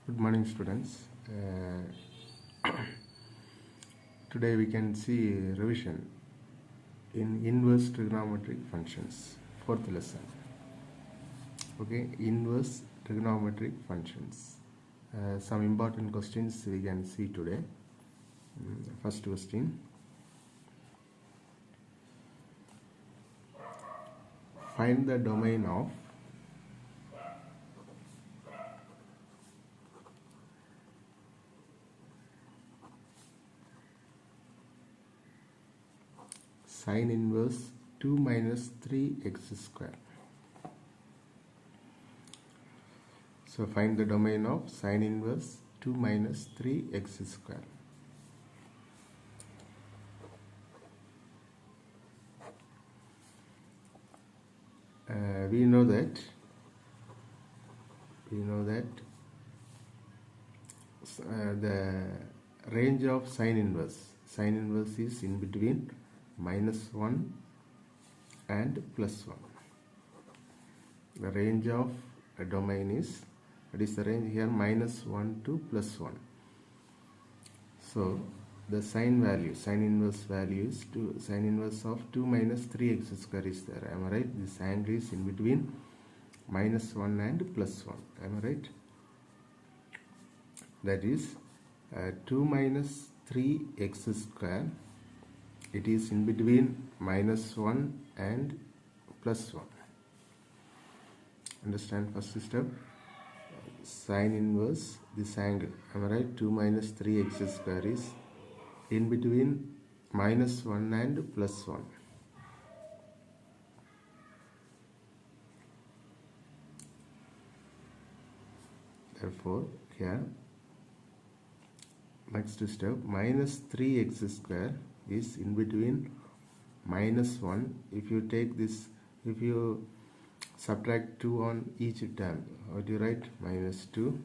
Good morning, students. Today we can see revision in inverse trigonometric functions, fourth lesson. Okay, inverse trigonometric functions. Some important questions we can see today. First question. Find the domain of sine inverse 2 minus 3x square. So find the domain of sine inverse 2 minus 3x square. We know that the range of sine inverse is in between -1 and +1. The range of a domain is, what is the range here, -1 to +1. So the sine inverse value is sine inverse of 2 minus 3x square is there. Am I right? This angle is in between -1 and +1. Am I right? That is 2 minus 3x square. It is in between -1 and +1. Understand first step? Sine inverse this angle. Am I right? 2 minus 3x square is in between -1 and +1. Therefore, here next step, minus 3x square is in between -1. If you take this, if you subtract 2 on each term, what do you write? -2.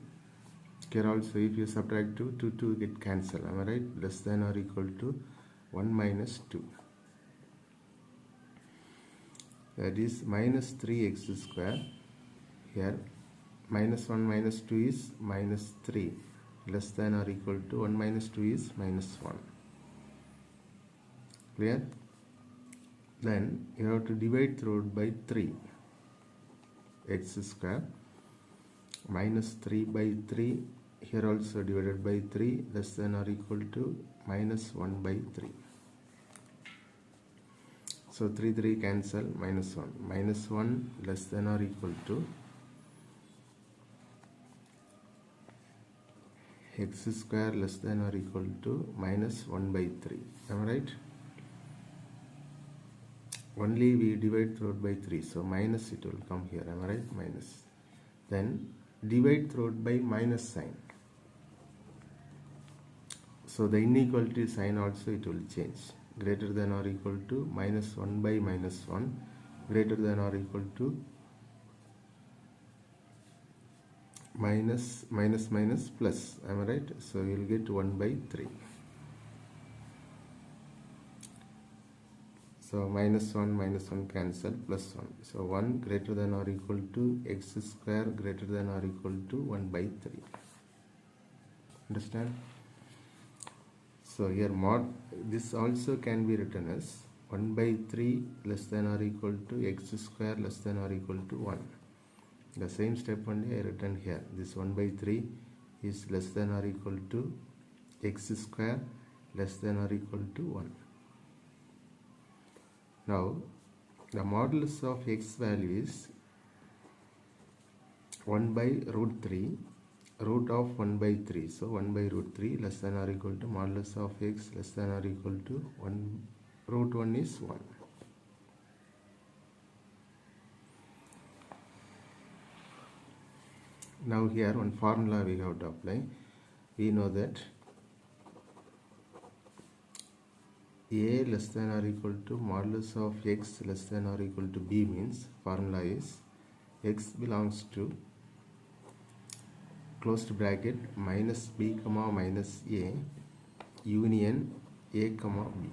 Here also, if you subtract 2, 2 get cancelled. Am I right? Less than or equal to 1 minus 2. That is minus 3x square. Here, -1 minus 2 is -3. Less than or equal to 1 minus 2 is -1. Clear? Then you have to divide through it by 3. X square -3 by 3. Here also divided by 3, less than or equal to -1 by 3. So 3 cancel, -1. -1 less than or equal to x square less than or equal to -1 by 3. Am I right? Only we divide through it by 3, so minus it will come here. Am I right? Minus. Then divide through it by minus sign. So the inequality sign also it will change. Greater than or equal to -1 by -1, greater than or equal to minus plus. Am I right? So you will get 1 by 3. So -1 cancel, +1. So 1 greater than or equal to x square greater than or equal to 1 by 3. Understand? So here this also can be written as 1 by 3 less than or equal to x square less than or equal to 1. The same step only I written here. This 1 by 3 is less than or equal to x square less than or equal to 1. Now the modulus of x value is 1 by root 3, root of 1 by 3. So 1 by root 3 less than or equal to modulus of x less than or equal to 1, root 1 is 1. Now here one formula we have to apply. We know that a less than or equal to modulus of x less than or equal to b means formula is x belongs to closed bracket minus b comma minus a union a comma b.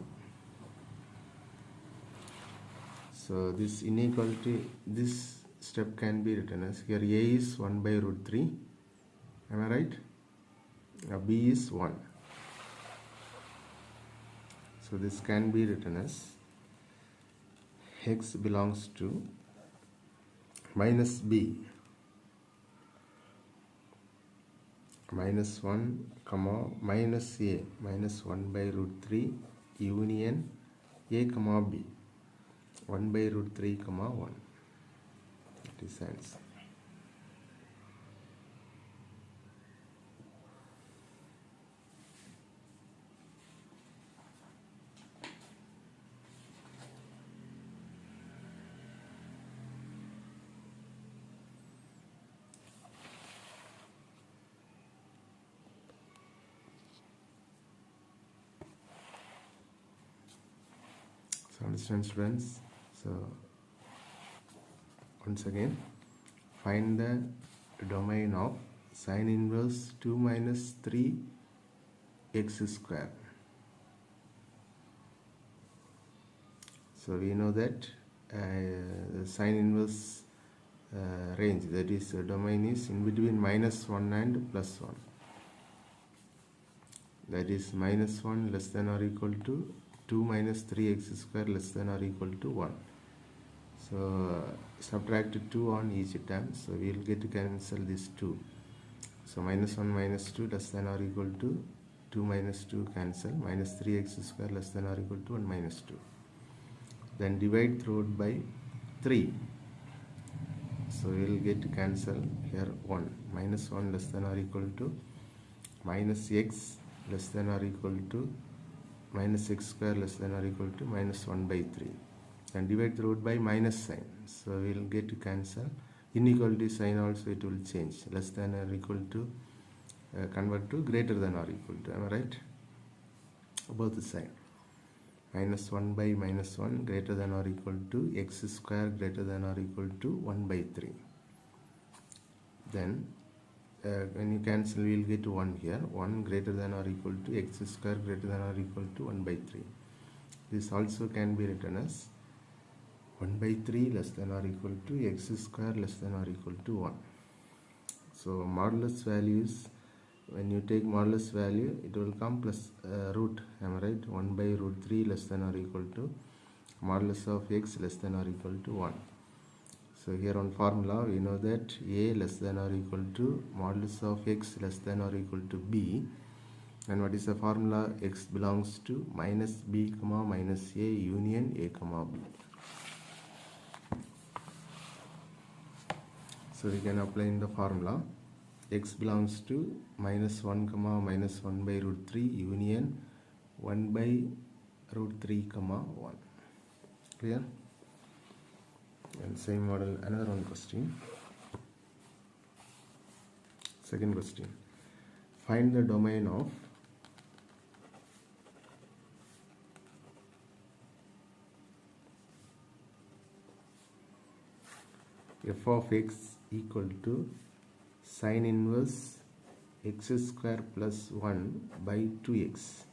So this inequality, this step can be written as, here a is 1 by root 3 Am I right? Now b is 1. So this can be written as x belongs to minus b minus 1 comma minus a minus 1 by root 3 union a comma b 1 by root 3 comma 1. That is answer. So understand, students? So once again, find the domain of sine inverse 2 minus 3 x square. So we know that the sine inverse range, that is domain, is in between minus 1 and plus 1. That is minus 1 less than or equal to 2 minus 3x square less than or equal to 1. So subtract 2 on each term. So we will get to cancel this 2. So minus 1 minus 2 less than or equal to 2 minus 2 cancel. Minus 3x square less than or equal to 1 minus 2. Then divide throughout by 3. So we will get to cancel here 1. Minus 1 less than or equal to minus x less than or equal to minus x square less than or equal to minus 1 by 3. And divide throughout by minus sign. So we will get to cancel. Inequality sign also it will change. Less than or equal to convert to greater than or equal to. Am I right? Both the sign. Minus 1 by minus 1 greater than or equal to x square greater than or equal to 1 by 3. Then when you cancel, we will get 1 here. 1 greater than or equal to x square greater than or equal to 1 by 3. This also can be written as 1 by 3 less than or equal to x square less than or equal to 1. So modulus values, when you take modulus value, it will come plus root. Am I right? 1 by root 3 less than or equal to modulus of x less than or equal to 1. So here on formula we know that a less than or equal to modulus of x less than or equal to b. And what is the formula? X belongs to minus b comma minus a union a comma b. So we can apply in the formula. X belongs to minus 1 comma minus 1 by root 3 union 1 by root 3 comma 1. Clear? And same model, another one question. Second question. Find the domain of f of x equal to sine inverse x square plus 1 by 2x.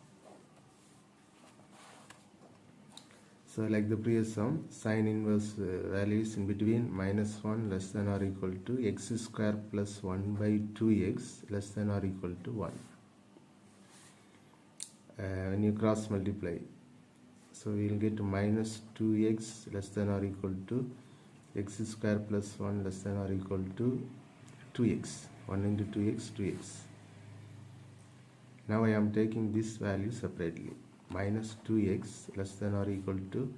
So like the previous sum, sine inverse value is in between minus 1 less than or equal to x square plus 1 by 2x less than or equal to 1. When you cross multiply, so we will get minus 2x less than or equal to x square plus 1 less than or equal to 2x. 1 into 2x, 2x. Now I am taking this value separately. Minus 2x less than or equal to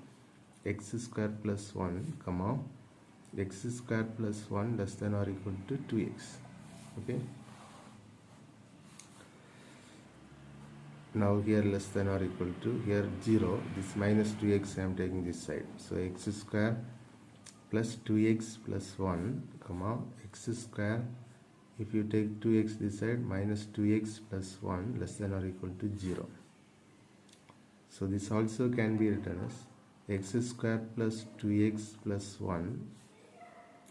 x square plus 1 comma x square plus 1 less than or equal to 2x. Okay. Now here less than or equal to, here 0, this minus 2x I am taking this side. So x square plus 2x plus 1 comma x square, if you take 2x this side, minus 2x plus 1 less than or equal to 0. So this also can be written as x square plus 2x plus 1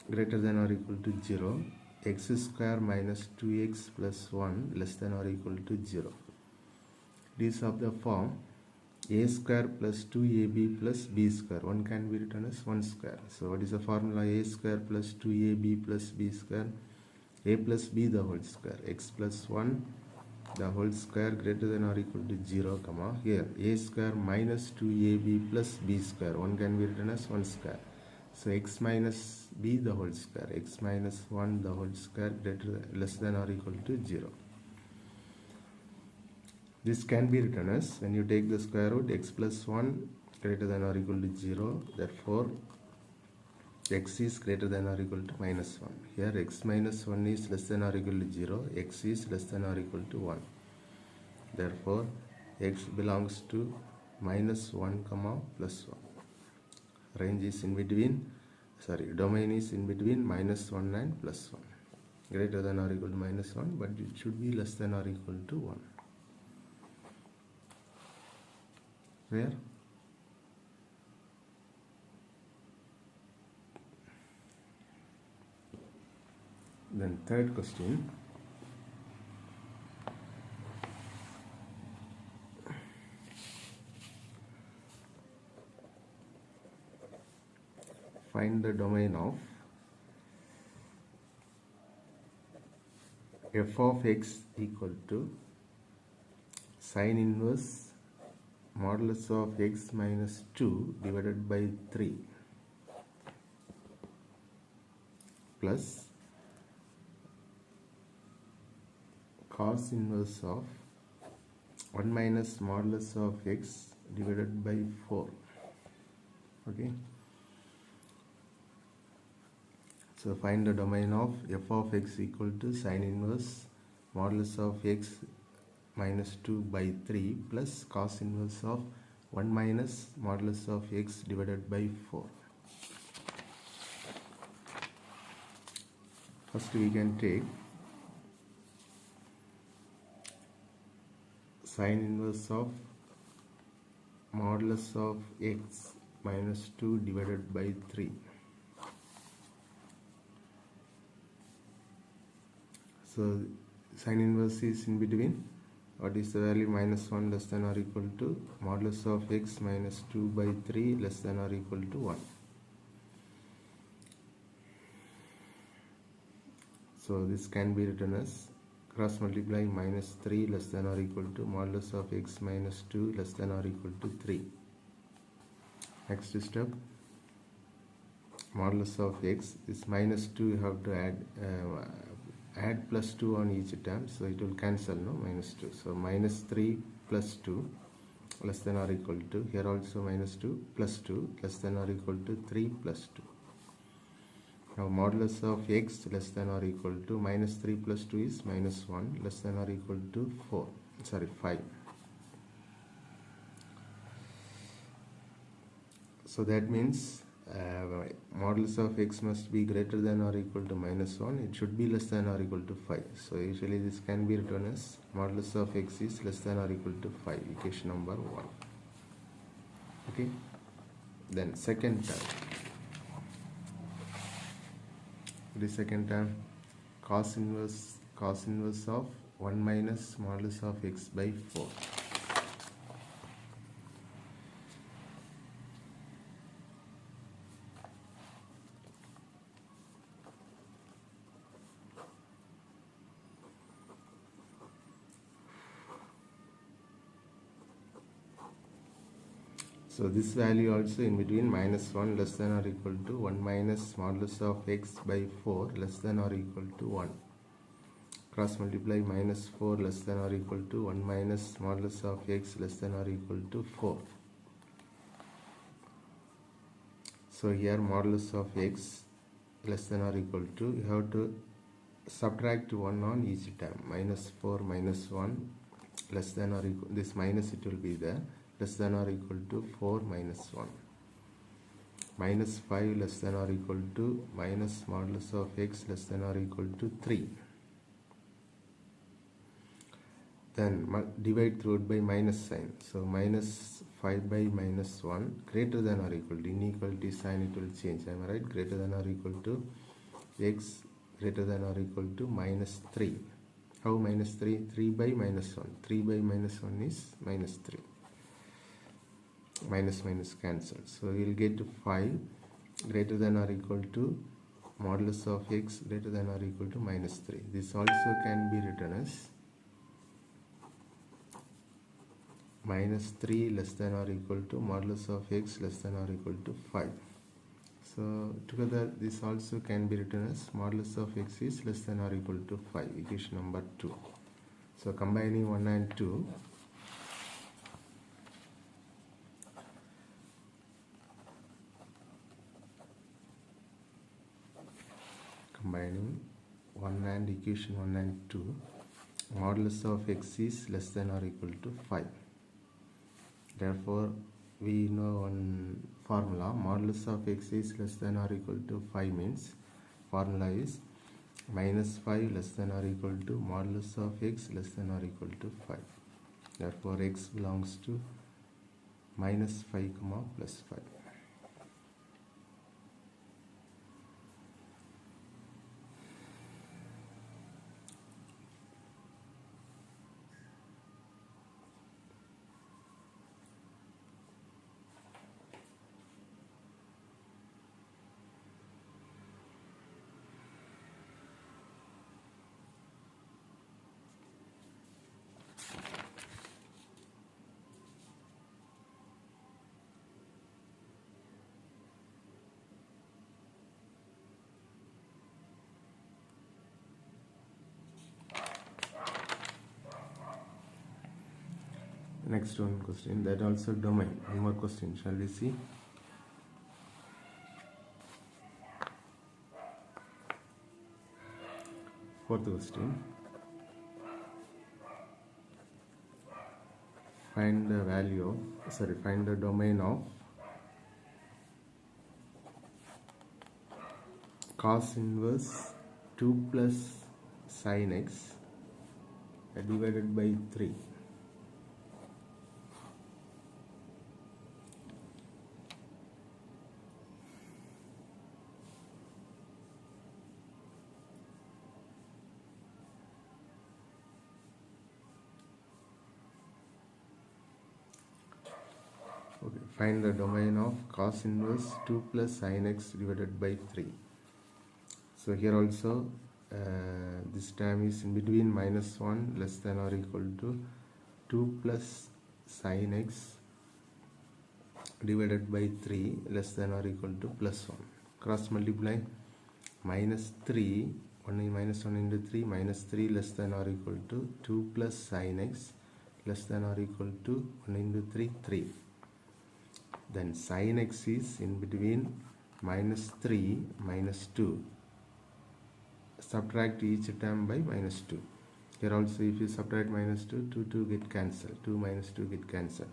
greater than or equal to 0, x square minus 2x plus 1 less than or equal to 0. It is of the form a square plus 2ab plus b square. 1 can be written as 1 square. So what is the formula? A square plus 2ab plus b square a plus b the whole square, x plus 1 the whole square greater than or equal to 0, comma, here a square minus 2ab plus b square, 1 can be written as 1 square. So x minus b the whole square, x minus 1 the whole square less than or equal to 0. This can be written as, when you take the square root, x plus 1 greater than or equal to 0, therefore x is greater than or equal to minus 1. Here x minus 1 is less than or equal to 0, x is less than or equal to 1. Therefore x belongs to minus 1 comma plus 1. Range is in between, domain is in between minus 1 and plus 1. Greater than or equal to minus 1, but it should be less than or equal to 1. Where? Then third question. Find the domain of f of x equal to sine inverse modulus of x minus 2 divided by 3 plus cos inverse of 1 minus modulus of x divided by 4. Okay. So find the domain of f of x equal to sine inverse modulus of x minus 2 by 3 plus cos inverse of 1 minus modulus of x divided by 4. First we can take sine inverse of modulus of x minus 2 divided by 3. So sine inverse is in between. What is the value? Minus 1 less than or equal to modulus of x minus 2 by 3 less than or equal to 1. So this can be written as cross multiply minus 3 less than or equal to modulus of x minus 2 less than or equal to 3. Next step, modulus of x is minus 2, you have to add plus 2 on each term, so it will cancel, no, minus 2. So minus 3 plus 2 less than or equal to, here also minus 2 plus 2 less than or equal to 3 plus 2. Now modulus of x less than or equal to minus 3 plus 2 is minus 1 less than or equal to 5. So that means modulus of x must be greater than or equal to minus 1. It should be less than or equal to 5. So usually this can be written as modulus of x is less than or equal to 5. Equation number 1. Okay. Then second term. The second term, cos inverse of 1 minus modulus of x by 4. So this value also in between minus 1 less than or equal to 1 minus modulus of x by 4 less than or equal to 1. Cross multiply minus 4 less than or equal to 1 minus modulus of x less than or equal to 4. So here modulus of x less than or equal to, you have to subtract 1 on each term. Minus 4 minus 1 less than or equal, this minus it will be there, less than or equal to 4 minus 1. Minus 5 less than or equal to minus modulus of x less than or equal to 3. Then divide through it by minus sign. So minus 5 by minus 1 greater than or equal to, inequality sign it will change. Am I right? Greater than or equal to x greater than or equal to minus 3. How minus 3? 3 by minus 1. 3 by minus 1 is minus 3. Minus minus cancel. So we will get to 5 greater than or equal to modulus of x greater than or equal to minus 3. This also can be written as minus 3 less than or equal to modulus of x less than or equal to 5. So together this also can be written as modulus of x is less than or equal to 5, equation number 2. So combining 1 and 2, combining 1 and equation 1 and 2, modulus of x is less than or equal to 5. Therefore we know one formula, modulus of x is less than or equal to 5 means formula is minus 5 less than or equal to modulus of x less than or equal to 5. Therefore x belongs to minus 5 comma plus 5. Next one question, that also domain. One more question, shall we see? Fourth question, find the find the domain of cos inverse 2 plus sin x divided by 3. Okay, find the domain of cos inverse 2 plus sin x divided by 3. So here also this term is in between minus 1 less than or equal to 2 plus sin x divided by 3 less than or equal to plus 1. Cross multiply minus 3, 1 minus 1 into 3, minus 3 less than or equal to 2 plus sin x less than or equal to 1 into 3, 3. Then sin x is in between minus 3, minus 2. Subtract each term by minus 2. Here also if you subtract minus 2, 2 get cancelled. 2 minus 2 get cancelled.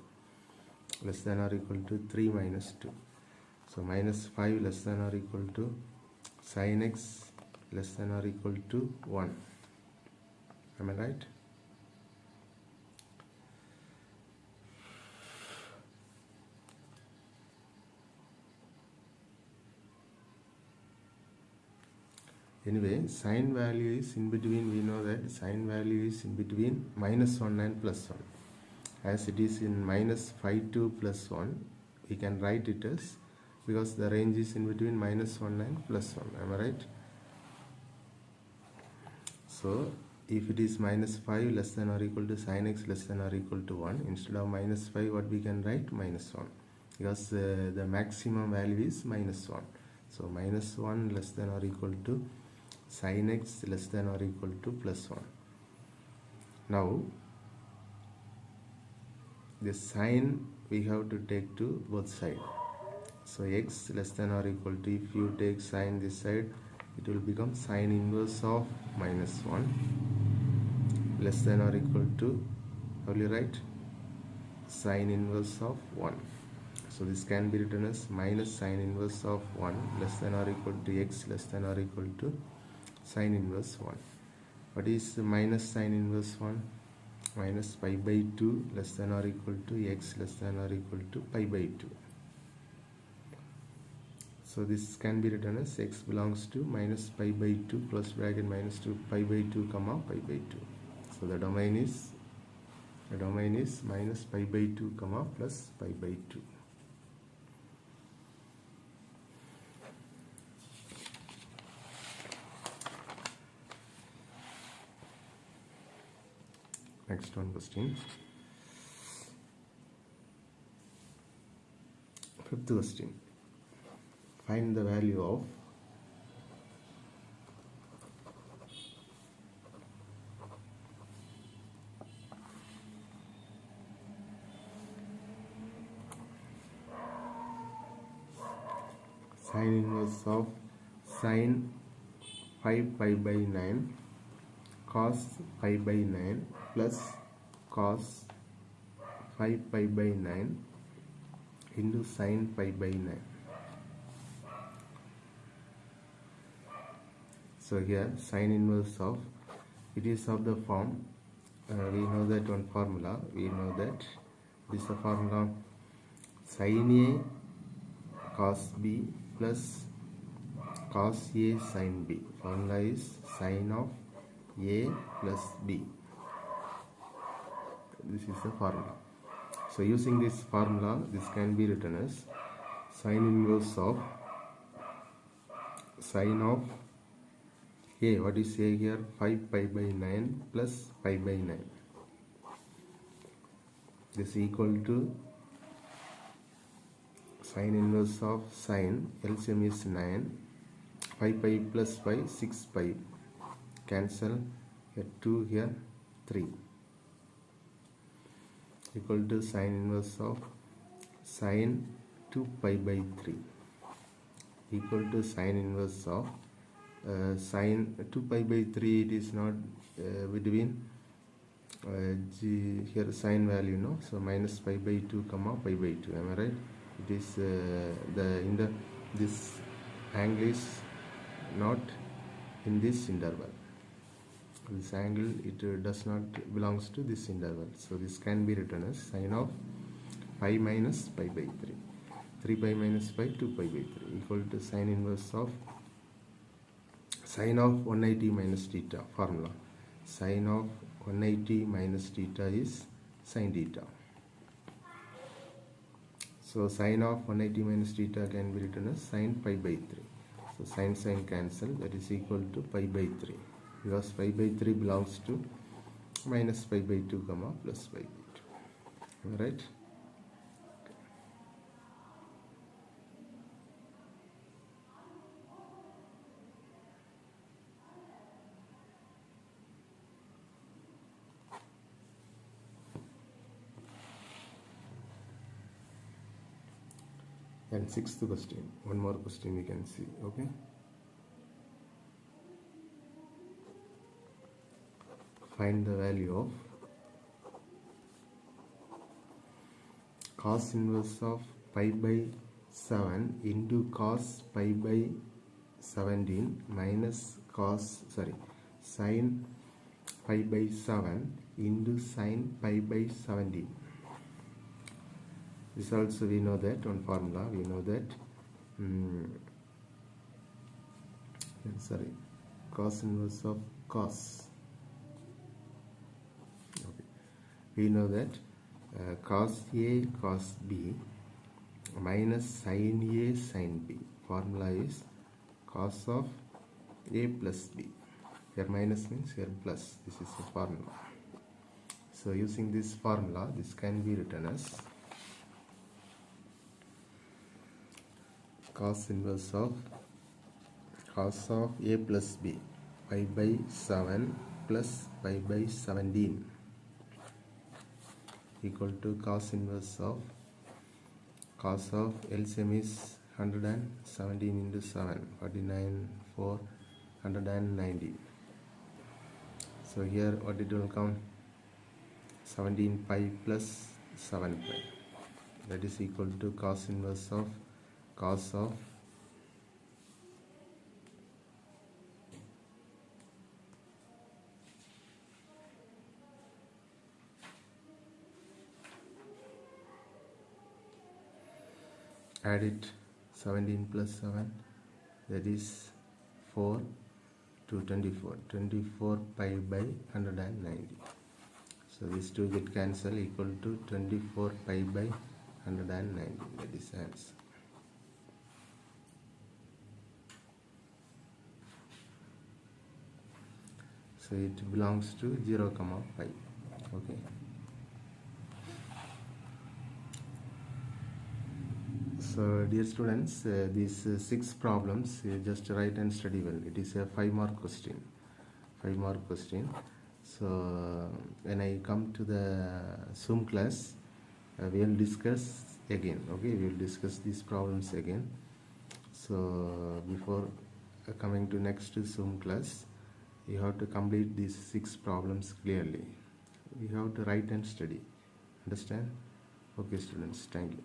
Less than or equal to 3 minus 2. So minus 5 less than or equal to sin x less than or equal to 1. Am I right? Anyway, sin value is in between, we know that sin value is in between minus 1 and plus 1. As it is in minus 5 to plus 1, we can write it as, because the range is in between minus 1 and plus 1. Am I right? So, if it is minus 5 less than or equal to sin x less than or equal to 1, instead of minus 5, what we can write? Minus 1. Because the maximum value is minus 1. So, minus 1 less than or equal to sin x less than or equal to plus 1. Now, the sign we have to take to both sides. So x less than or equal to, if you take sin this side, it will become sin inverse of minus 1 less than or equal to, how will you write? Sin inverse of 1. So this can be written as minus sin inverse of 1 less than or equal to x less than or equal to sin inverse 1. What is minus sin inverse 1? Minus pi by 2 less than or equal to x less than or equal to pi by 2. So this can be written as x belongs to minus pi by 2 close bracket minus 2 pi by 2 comma pi by 2. So the domain is minus pi by 2 comma plus pi by 2. Next one question. Fifth question. Find the value of sin inverse of sin 5 pi by 9 cos pi by 9 plus cos 5 pi by 9 into sin pi by 9. So here sin inverse of, it is of the form, we know that one formula, we know that this is the formula sin A cos B plus cos A sin B. Formula is sin of A plus B. This is the formula. So using this formula, this can be written as sin inverse of sin of A, what is A here? 5 pi by 9 plus pi by 9. This is equal to sin inverse of sin, LCM is 9, 5 pi plus 5, 6 pi, cancel, here 2, here 3, equal to sin inverse of sin 2 pi by 3, equal to sin inverse of sin 2 pi by 3, it is not between here sin value, no, so minus pi by 2 comma pi by 2, am I right? It is this angle is not in this interval. This angle, it does not belongs to this interval, so this can be written as sin of pi minus pi by 3, 3 pi minus pi, 2 pi by 3, equal to sin inverse of sin of 180 minus theta. Formula sin of 180 minus theta is sin theta. So sin of 180 minus theta can be written as sin pi by 3. So sin cancel, that is equal to pi by 3, because pi by 3 belongs to minus pi by 2 comma plus pi by 2. Alright. And sixth question, one more question we can see, okay. Find the value of cos inverse of pi by 7 into cos pi by 17 minus sin pi by 7 into sin pi by 17. This also we know that one formula, we know that cos inverse of cos, okay. We know that cos A cos B minus sin A sin B. Formula is cos of A plus B. Here minus means here plus. This is the formula. So using this formula, this can be written as cos inverse of A plus B, pi by 7 plus pi by 17, equal to cos inverse of LCM is 117 into 7, 49, 4, 190. So here what it will come? 17 pi plus 7 pi. That is equal to cos inverse of cos of add it, 17 plus 7, that is 4 to 24 pi by 190. So these two get cancelled, equal to 24 pi by 190. That is answer. So it belongs to 0 comma pi. Okay. So dear students, these 6 problems just write and study well. It is a 5-mark question. 5-mark question. So when I come to the Zoom class, we will discuss again. Okay, we will discuss these problems again. So before coming to next Zoom class, you have to complete these 6 problems clearly. You have to write and study. Understand? Okay students, thank you.